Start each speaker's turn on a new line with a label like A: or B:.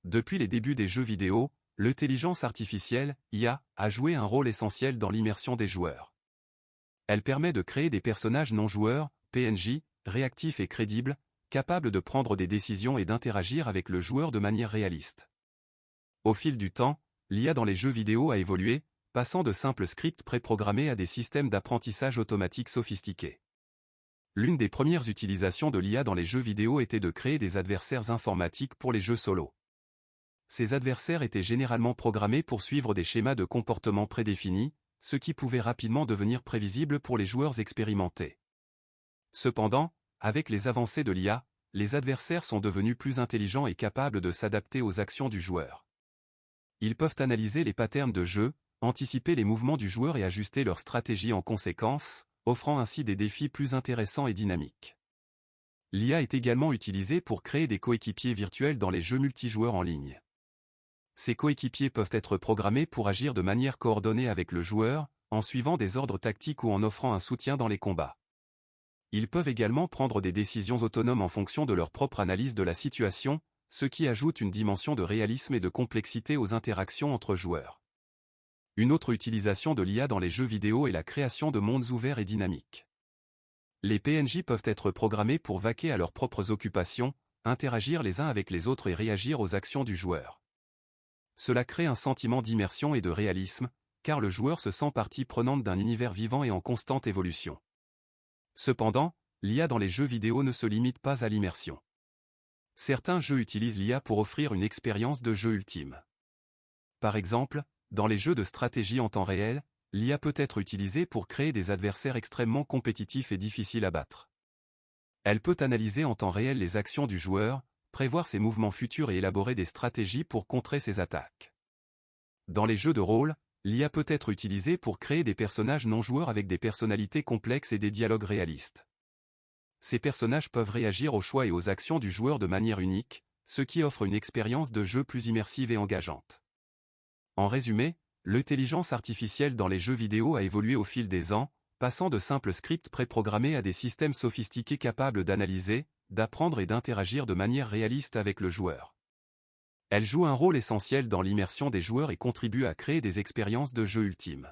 A: Depuis les débuts des jeux vidéo, l'intelligence artificielle, IA, a joué un rôle essentiel dans l'immersion des joueurs. Elle permet de créer des personnages non-joueurs, PNJ, réactifs et crédibles, capables de prendre des décisions et d'interagir avec le joueur de manière réaliste. Au fil du temps, l'IA dans les jeux vidéo a évolué, passant de simples scripts préprogrammés à des systèmes d'apprentissage automatique sophistiqués. L'une des premières utilisations de l'IA dans les jeux vidéo était de créer des adversaires informatiques pour les jeux solo. Ces adversaires étaient généralement programmés pour suivre des schémas de comportement prédéfinis, ce qui pouvait rapidement devenir prévisible pour les joueurs expérimentés. Cependant, avec les avancées de l'IA, les adversaires sont devenus plus intelligents et capables de s'adapter aux actions du joueur. Ils peuvent analyser les patterns de jeu, anticiper les mouvements du joueur et ajuster leur stratégie en conséquence, offrant ainsi des défis plus intéressants et dynamiques. L'IA est également utilisée pour créer des coéquipiers virtuels dans les jeux multijoueurs en ligne. Ces coéquipiers peuvent être programmés pour agir de manière coordonnée avec le joueur, en suivant des ordres tactiques ou en offrant un soutien dans les combats. Ils peuvent également prendre des décisions autonomes en fonction de leur propre analyse de la situation, ce qui ajoute une dimension de réalisme et de complexité aux interactions entre joueurs. Une autre utilisation de l'IA dans les jeux vidéo est la création de mondes ouverts et dynamiques. Les PNJ peuvent être programmés pour vaquer à leurs propres occupations, interagir les uns avec les autres et réagir aux actions du joueur. Cela crée un sentiment d'immersion et de réalisme, car le joueur se sent partie prenante d'un univers vivant et en constante évolution. Cependant, l'IA dans les jeux vidéo ne se limite pas à l'immersion. Certains jeux utilisent l'IA pour offrir une expérience de jeu ultime. Par exemple, dans les jeux de stratégie en temps réel, l'IA peut être utilisée pour créer des adversaires extrêmement compétitifs et difficiles à battre. Elle peut analyser en temps réel les actions du joueur, prévoir ses mouvements futurs et élaborer des stratégies pour contrer ses attaques. Dans les jeux de rôle, l'IA peut être utilisée pour créer des personnages non-joueurs avec des personnalités complexes et des dialogues réalistes. Ces personnages peuvent réagir aux choix et aux actions du joueur de manière unique, ce qui offre une expérience de jeu plus immersive et engageante. En résumé, l'intelligence artificielle dans les jeux vidéo a évolué au fil des ans, passant de simples scripts préprogrammés à des systèmes sophistiqués capables d'analyser, d'apprendre et d'interagir de manière réaliste avec le joueur. Elle joue un rôle essentiel dans l'immersion des joueurs et contribue à créer des expériences de jeu ultimes.